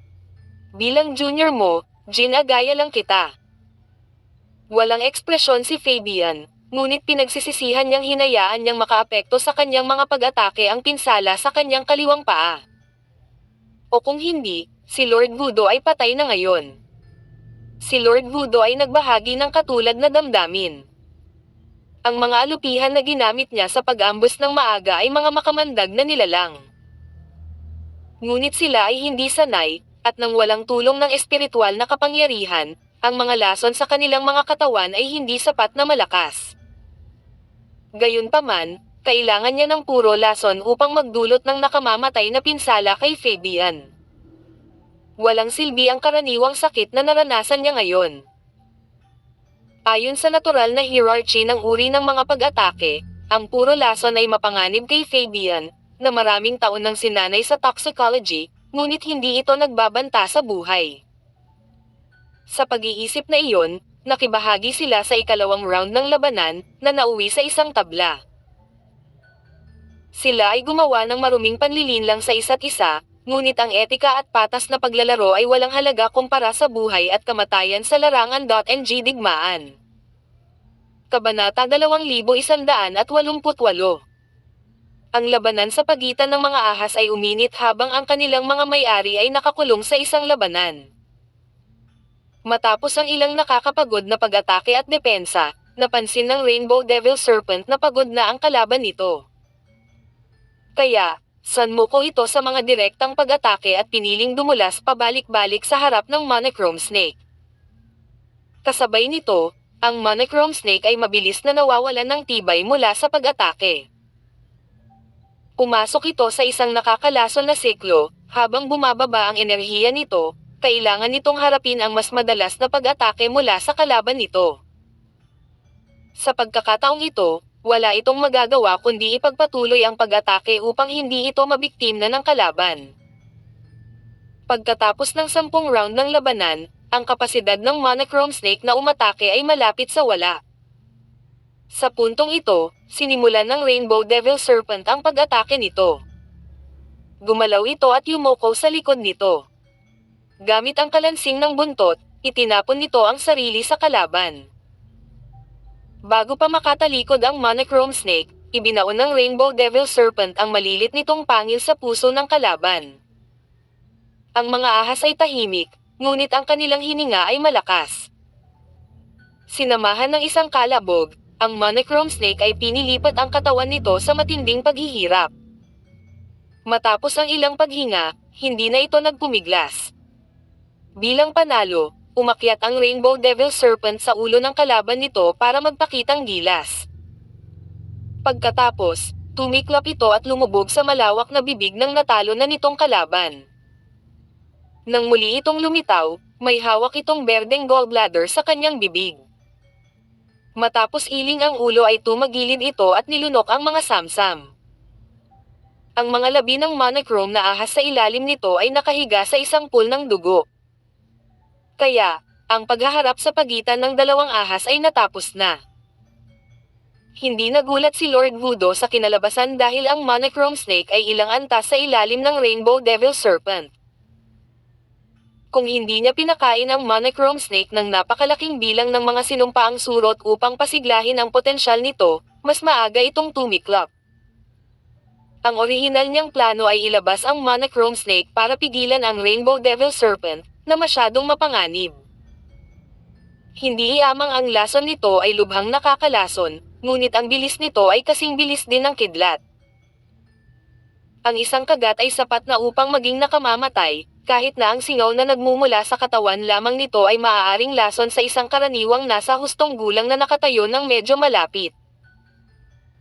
Bilang junior mo, ginagaya lang kita. Walang ekspresyon si Fabian, ngunit pinagsisisihan niyang hinayaan niyang makaapekto sa kanyang mga pag-atake ang pinsala sa kanyang kaliwang paa. O kung hindi, si Lord Voodoo ay patay na ngayon. Si Lord Voodoo ay nagbahagi ng katulad na damdamin. Ang mga alupihan na ginamit niya sa pag-ambus ng maaga ay mga makamandag na nilalang. Ngunit sila ay hindi sanay, at nang walang tulong ng espiritual na kapangyarihan, ang mga lason sa kanilang mga katawan ay hindi sapat na malakas. Gayunpaman, kailangan niya ng puro lason upang magdulot ng nakamamatay na pinsala kay Fabian. Walang silbi ang karaniwang sakit na naranasan niya ngayon. Ayon sa natural na hierarchy ng uri ng mga pag-atake, ang puro lason ay mapanganib kay Fabian, na maraming taon nang sinanay sa toxicology, ngunit hindi ito nagbabanta sa buhay. Sa pag-iisip na iyon, nakibahagi sila sa ikalawang round ng labanan, na nauwi sa isang tabla. Sila ay gumawa ng maruming panlilinlang sa isa't isa, ngunit ang etika at patas na paglalaro ay walang halaga kumpara sa buhay at kamatayan sa larangan.ng digmaan. Kabanata 2188. Ang labanan sa pagitan ng mga ahas ay uminit habang ang kanilang mga may-ari ay nakakulong sa isang labanan. Matapos ang ilang nakakapagod na pag-atake at depensa, napansin ng Rainbow Devil Serpent na pagod na ang kalaban nito. Kaya, sanmuko ito sa mga direktang pag-atake at piniling dumulas pabalik-balik sa harap ng Monochrome Snake. Kasabay nito, ang Monochrome Snake ay mabilis na nawawalan ng tibay mula sa pag-atake. Pumasok ito sa isang nakakalason na siklo, habang bumababa ang enerhiya nito, kailangan nitong harapin ang mas madalas na pag-atake mula sa kalaban nito. Sa pagkakataong ito, wala itong magagawa kundi ipagpatuloy ang pag-atake upang hindi ito mabiktima ng kalaban. Pagkatapos ng 10 round ng labanan, ang kapasidad ng Monochrome Snake na umatake ay malapit sa wala. Sa puntong ito, sinimulan ng Rainbow Devil Serpent ang pag-atake nito. Gumalaw ito at yumoko sa likod nito. Gamit ang kalansing ng buntot, itinapon nito ang sarili sa kalaban. Bago pa makatalikod ang Monochrome Snake, ibinaon ng Rainbow Devil Serpent ang malilit nitong pangil sa puso ng kalaban. Ang mga ahas ay tahimik, ngunit ang kanilang hininga ay malakas. Sinamahan ng isang kalabog, ang Monochrome Snake ay pinilipat ang katawan nito sa matinding paghihirap. Matapos ang ilang paghinga, hindi na ito nagpumiglas. Bilang panalo, umakyat ang Rainbow Devil Serpent sa ulo ng kalaban nito para magpakitang gilas. Pagkatapos, tumiklop ito at lumubog sa malawak na bibig ng natalo na nitong kalaban. Nang muli itong lumitaw, may hawak itong berdeng gallbladder sa kanyang bibig. Matapos iling ang ulo ay tumagilid ito at nilunok ang mga samsam. Ang mga labi ng Monochrome na ahas sa ilalim nito ay nakahiga sa isang pool ng dugo. Kaya, ang paghaharap sa pagitan ng dalawang ahas ay natapos na. Hindi nagulat si Lord Voodoo sa kinalabasan dahil ang Monochrome Snake ay ilang antas sa ilalim ng Rainbow Devil Serpent. Kung hindi niya pinakain ang Monochrome Snake ng napakalaking bilang ng mga sinumpaang surot upang pasiglahin ang potensyal nito, mas maaga itong tumiklop. Ang orihinal niyang plano ay ilabas ang Monochrome Snake para pigilan ang Rainbow Devil Serpent, na masyadong mapanganib. Hindi iamang ang lason nito ay lubhang nakakalason, ngunit ang bilis nito ay kasing bilis din ng kidlat. Ang isang kagat ay sapat na upang maging nakamamatay, kahit na ang singaw na nagmumula sa katawan lamang nito ay maaaring lason sa isang karaniwang nasa hustong gulang na nakatayo ng medyo malapit.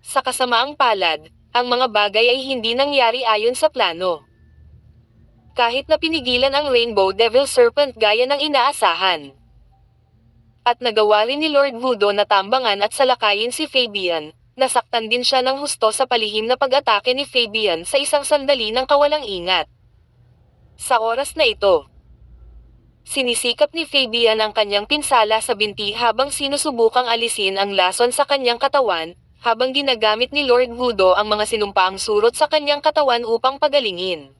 Sa kasamaang palad, ang mga bagay ay hindi nangyari ayon sa plano. Kahit na pinigilan ang Rainbow Devil Serpent gaya ng inaasahan. At nagawa rin ni Lord Voodoo na tambangan at salakayin si Fabian, nasaktan din siya ng husto sa palihim na pag-atake ni Fabian sa isang sandali ng kawalang ingat. Sa oras na ito, sinisikap ni Fabian ang kanyang pinsala sa binti habang sinusubukang alisin ang lason sa kanyang katawan, habang ginagamit ni Lord Voodoo ang mga sinumpaang surot sa kanyang katawan upang pagalingin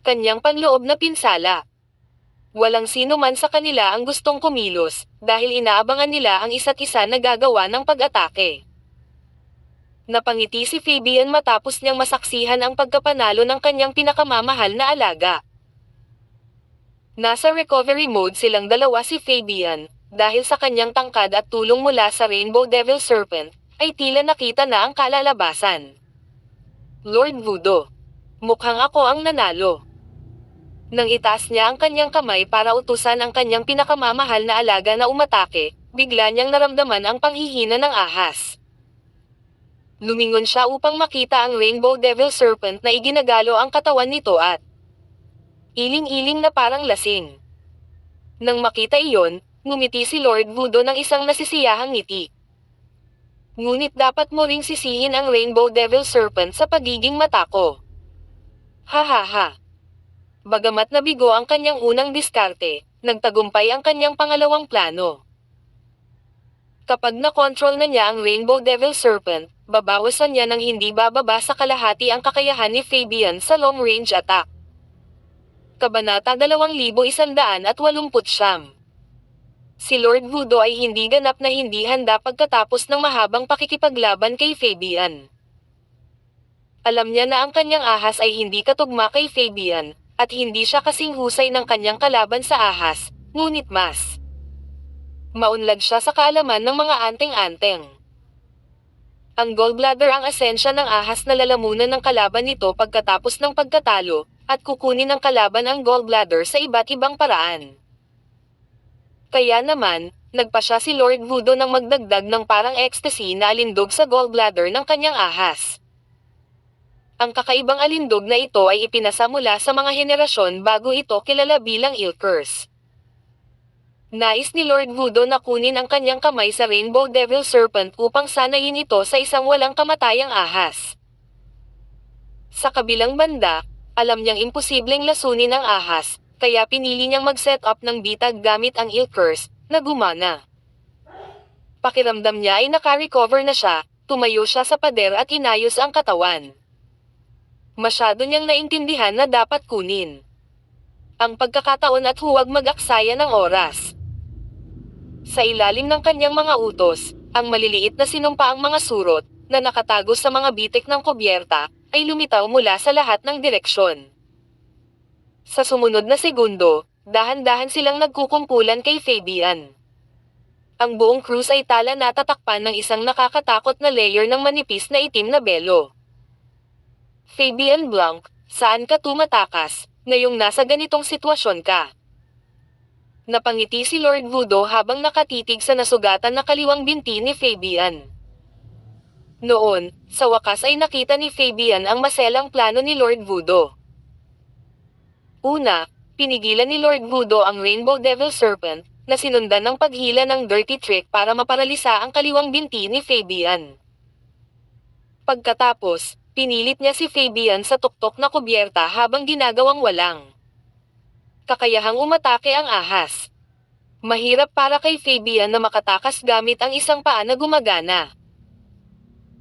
kanyang panloob na pinsala. Walang sino man sa kanila ang gustong kumilos, dahil inaabangan nila ang isa't isa na gagawa ng pag-atake. Napangiti si Fabian matapos niyang masaksihan ang pagkapanalo ng kanyang pinakamamahal na alaga. Nasa recovery mode silang dalawa si Fabian, dahil sa kanyang tangkad at tulong mula sa Rainbow Devil Serpent, ay tila nakita na ang kalalabasan. Lord Voodoo. Mukhang ako ang nanalo. Nang itaas niya ang kanyang kamay para utusan ang kanyang pinakamamahal na alaga na umatake, bigla niyang naramdaman ang panghihina ng ahas. Lumingon siya upang makita ang Rainbow Devil Serpent na iginagalo ang katawan nito at iling-iling na parang lasing. Nang makita iyon, ngumiti si Lord Voodoo ng isang nasisiyahang ngiti. Ngunit dapat mo ring sisihin ang Rainbow Devil Serpent sa pagiging matako. Ha ha ha. Bagamat nabigo ang kanyang unang diskarte, nagtagumpay ang kanyang pangalawang plano. Kapag na-control na niya ang Rainbow Devil Serpent, babawasan niya ng hindi bababa sa kalahati ang kakayahan ni Fabian sa long-range attack. Kabanata 2189. Si Lord Voodoo ay hindi ganap na hindi handa pagkatapos ng mahabang pakikipaglaban kay Fabian. Alam niya na ang kanyang ahas ay hindi katugma kay Fabian, at hindi siya kasing husay ng kanyang kalaban sa ahas, ngunit mas maunlad siya sa kaalaman ng mga anteng-anteng. Ang gallbladder ang asensya ng ahas na lalamunan ng kalaban nito pagkatapos ng pagkatalo, at kukunin ng kalaban ang gallbladder sa iba't ibang paraan. Kaya naman, nagpa siya si Lord Voodoo ng magdagdag ng parang ecstasy na alindog sa gallbladder ng kanyang ahas. Ang kakaibang alindog na ito ay ipinasa mula sa mga henerasyon bago ito kilala bilang Ilkers. Nais ni Lord Voodoo na kunin ang kanyang kamay sa Rainbow Devil Serpent upang sanayin ito sa isang walang kamatayang ahas. Sa kabilang banda, alam niyang imposibleng lasunin ang ahas, kaya pinili niyang mag-set up ng bitag gamit ang Ilkers, na gumana. Pakiramdam niya ay naka-recover na siya, tumayo siya sa pader at inayos ang katawan. Masyado niyang naintindihan na dapat kunin ang pagkakataon at huwag mag-aksaya ng oras. Sa ilalim ng kanyang mga utos, ang maliliit na sinumpaang mga surot, na nakatago sa mga bitik ng kubyerta, ay lumitaw mula sa lahat ng direksyon. Sa sumunod na segundo, dahan-dahan silang nagkukumpulan kay Fabian. Ang buong cruise ay tala natatakpan ng isang nakakatakot na layer ng manipis na itim na belo. Fabian Blanc, saan ka tumatakas, ngayong nasa ganitong sitwasyon ka? Napangiti si Lord Voodoo habang nakatitig sa nasugatan na kaliwang binti ni Fabian. Noon, sa wakas ay nakita ni Fabian ang maselang plano ni Lord Voodoo. Una, pinigilan ni Lord Voodoo ang Rainbow Devil Serpent, na sinundan ng paghila ng dirty trick para maparalisa ang kaliwang binti ni Fabian. Pagkatapos, pinilit niya si Fabian sa tuktok na kubyerta habang ginagawang walang kakayahang umatake ang ahas. Mahirap para kay Fabian na makatakas gamit ang isang paa na gumagana.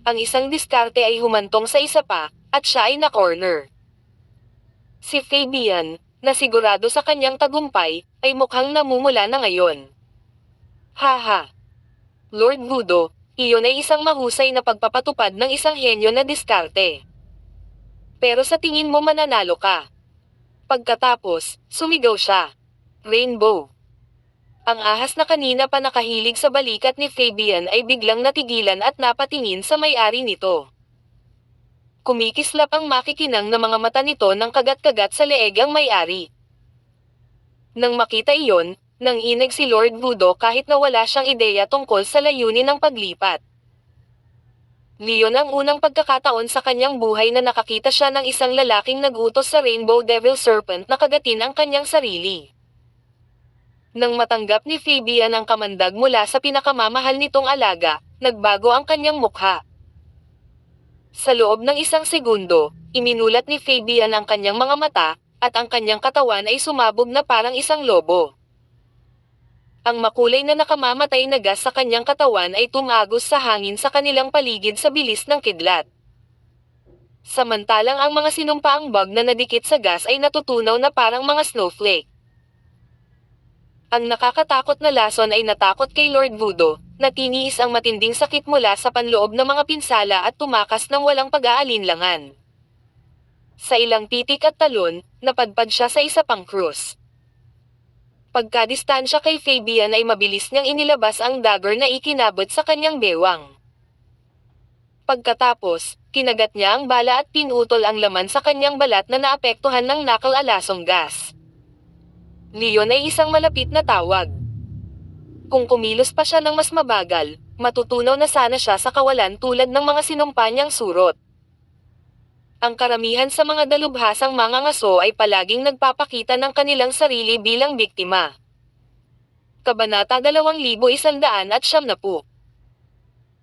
Ang isang diskarte ay humantong sa isa pa, at siya ay na-corner. Si Fabian, na sigurado sa kanyang tagumpay, ay mukhang namumula na ngayon. Haha! Lord Voodoo, iyon ay isang mahusay na pagpapatupad ng isang henyo na diskarte. Pero sa tingin mo mananalo ka. Pagkatapos, sumigaw siya. Rainbow. Ang ahas na kanina pa nakahilig sa balikat ni Fabian ay biglang natigilan at napatingin sa may-ari nito. Kumikislap ang makikinang na mga mata nito ng kagat-kagat sa leeg ang may-ari. Nang makita iyon, nanginig si Lord Voodoo kahit na wala siyang ideya tungkol sa layunin ng paglipat. Leon ang unang pagkakataon sa kanyang buhay na nakakita siya ng isang lalaking nag-utos sa Rainbow Devil Serpent na kagatin ang kanyang sarili. Nang matanggap ni Fabian ang kamandag mula sa pinakamamahal nitong alaga, nagbago ang kanyang mukha. Sa loob ng isang segundo, iminulat ni Fabian ang kanyang mga mata, at ang kanyang katawan ay sumabog na parang isang lobo. Ang makulay na nakamamatay na gas sa kanyang katawan ay tumagos sa hangin sa kanilang paligid sa bilis ng kidlat. Samantalang ang mga sinumpaang bug na nadikit sa gas ay natutunaw na parang mga snowflake. Ang nakakatakot na lason ay natakot kay Lord Voodoo, na tiniis ang matinding sakit mula sa panloob ng mga pinsala at tumakas ng walang pag-aalinlangan. Sa ilang pitik at talon, napadpad siya sa isa pang krus. Pagkadistansya kay Fabian ay mabilis niyang inilabas ang dagger na ikinabot sa kanyang bewang. Pagkatapos, kinagat niya ang bala at pinutol ang laman sa kanyang balat na naapektuhan ng nakal-alasong gas. Leon ay isang malapit na tawag. Kung kumilos pa siya ng mas mabagal, matutunaw na sana siya sa kawalan tulad ng mga sinumpa niyang surot. Ang karamihan sa mga dalubhasang mga ngaso ay palaging nagpapakita ng kanilang sarili bilang biktima. Kabanata 2170.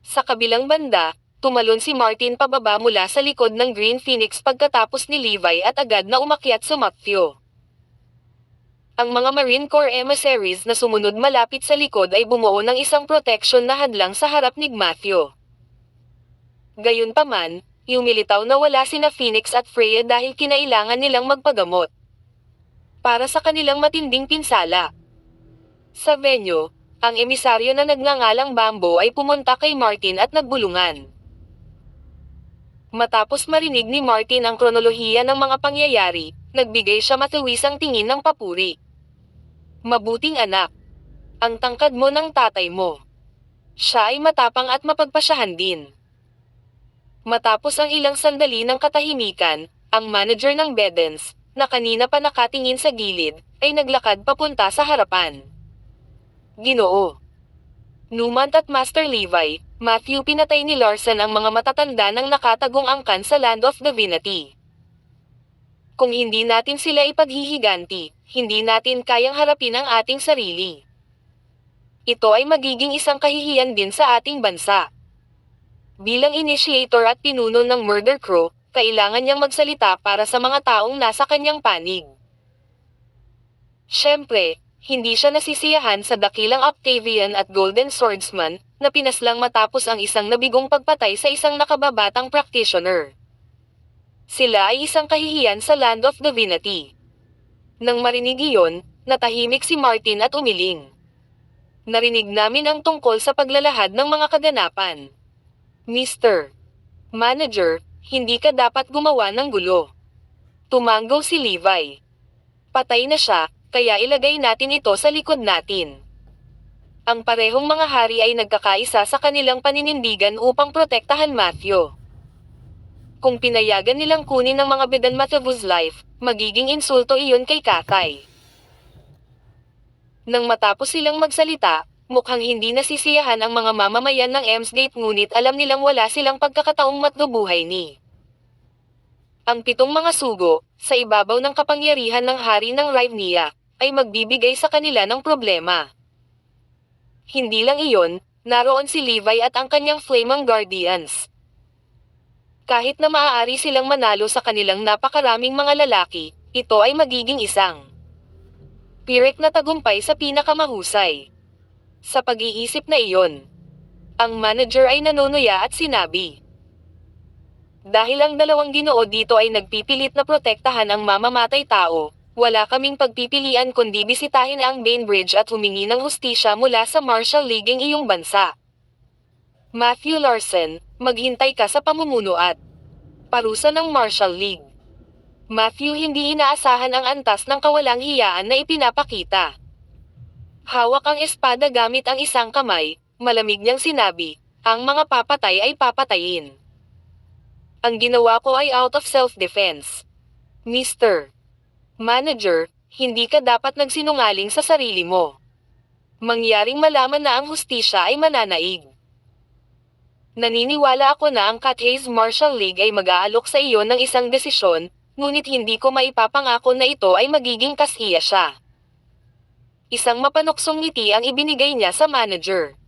Sa kabilang banda, tumalon si Martin pababa mula sa likod ng Green Phoenix pagkatapos ni Levi at agad na umakyat sa Matthew. Ang mga Marine Corps emissaries na sumunod malapit sa likod ay bumuo ng isang protection na hadlang sa harap ni Matthew. Gayunpaman, lumilitaw na wala sina Phoenix at Freya dahil kinailangan nilang magpagamot para sa kanilang matinding pinsala. Sa venue, ang emisaryo na nagngangalang Bambo ay pumunta kay Martin at nagbulungan. Matapos marinig ni Martin ang kronolohiya ng mga pangyayari, nagbigay siya matuwisang tingin ng papuri. Mabuting anak. Ang tangkad mo ng tatay mo. Siya ay matapang at mapagpasyahan din. Matapos ang ilang sandali ng katahimikan, ang manager ng Bedens, na kanina pa nakatingin sa gilid, ay naglakad papunta sa harapan. Ginoo. Numant at Master Levi, Matthew, pinatay ni Larson ang mga matatanda ng nakatagong angkan sa Land of Divinity. Kung hindi natin sila ipaghihiganti, hindi natin kayang harapin ang ating sarili. Ito ay magiging isang kahihiyan din sa ating bansa. Bilang initiator at pinuno ng Murder Crow, kailangan niyang magsalita para sa mga taong nasa kanyang panig. Siyempre, hindi siya nasisiyahan sa dakilang Octavian at Golden Swordsman, na pinaslang matapos ang isang nabigong pagpatay sa isang nakababatang practitioner. Sila ay isang kahihiyan sa Land of Divinity. Nang marinig iyon, natahimik si Martin at umiling. Narinig namin ang tungkol sa paglalahad ng mga kaganapan. Mr. Manager, hindi ka dapat gumawa ng gulo. Tumanggaw si Levi. Patay na siya, kaya ilagay natin ito sa likod natin. Ang parehong mga hari ay nagkakaisa sa kanilang paninindigan upang protektahan Matthew. Kung pinayagan nilang kunin ng mga bedan Matthew's life, magiging insulto iyon kay Katay. Nang matapos silang magsalita, mukhang hindi nasisiyahan ang mga mamamayan ng Emsgate ngunit alam nilang wala silang pagkakataong matnubuhay ni. Ang 7 mga sugo, sa ibabaw ng kapangyarihan ng hari ng Rivnia, ay magbibigay sa kanila ng problema. Hindi lang iyon, naroon si Levi at ang kanyang Flaming Guardians. Kahit na maaari silang manalo sa kanilang napakaraming mga lalaki, ito ay magiging isang Pyrrhic na tagumpay sa pinakamahusay. Sa pag-iisip na iyon, ang manager ay nanunuya at sinabi, dahil ang 2 ginoo dito ay nagpipilit na protektahan ang mamamatay tao, wala kaming pagpipilian kundi bisitahin ang Bainbridge at humingi ng hustisya mula sa Martial League ng iyong bansa. Matthew Larson, maghintay ka sa pamumuno at parusa ng Martial League. Matthew, hindi inaasahan ang antas ng kawalang hiyaan na ipinapakita. Hawak ang espada gamit ang isang kamay, malamig niyang sinabi, ang mga papatay ay papatayin. Ang ginawa ko ay out of self-defense. Mr. Manager, hindi ka dapat nagsinungaling sa sarili mo. Mangyaring malaman na ang hustisya ay mananaig. Naniniwala ako na ang Cathays Martial League ay mag-aalok sa iyo ng isang desisyon, ngunit hindi ko maipapangako na ito ay magiging kasiya siya. Isang mapanuksong ngiti ang ibinigay niya sa manager.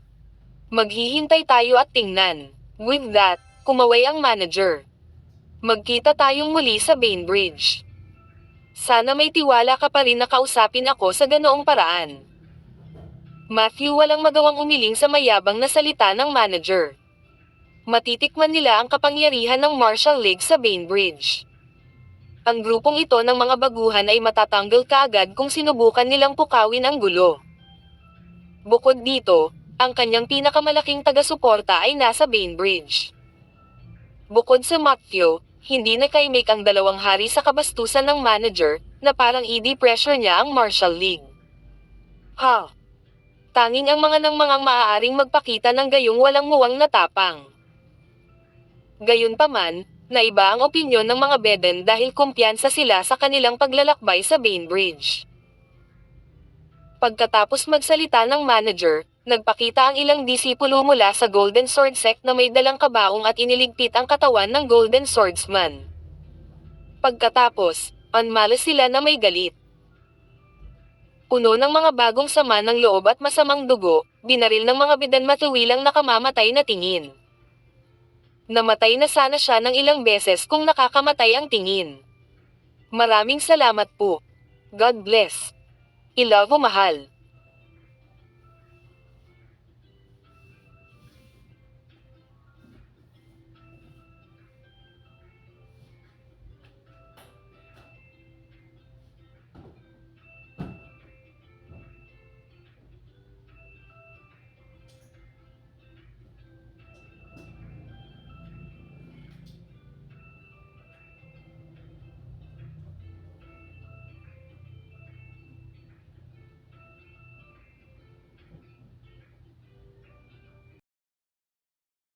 Maghihintay tayo at tingnan. With that, kumaway ang manager. Magkita tayong muli sa Bainbridge. Sana may tiwala ka pa rin na kausapin ako sa ganoong paraan. Matthew walang magawang umiling sa mayabang na salita ng manager. Matitikman nila ang kapangyarihan ng Martial League sa Bainbridge. Ang grupong ito ng mga baguhan ay matatanggal kaagad kung sinubukan nilang pukawin ang gulo. Bukod dito, ang kanyang pinakamalaking taga-suporta ay nasa Bainbridge. Bukod sa Matthew, hindi nakaimik ang dalawang hari sa kabastusan ng manager, na parang i-pressure niya ang Martial League. Tanging ang mga maaaring magpakita ng gayong walang muwang na tapang. Gayunpaman, naiba ang opinyon ng mga Beden dahil kumpiyansa sila sa kanilang paglalakbay sa Bainbridge. Pagkatapos magsalita ng manager, nagpakita ang ilang disipulo mula sa Golden Sword Sect na may dalang kabaong at iniligpit ang katawan ng Golden Swordsman. Pagkatapos, unmalas sila na may galit. Puno ng mga bagong sama ng loob at masamang dugo, binaril ng mga Beden matuwilang nakamamatay na tingin. Namatay na sana siya ng ilang beses kung nakakamatay ang tingin. Maraming salamat po. God bless. I love mo mahal.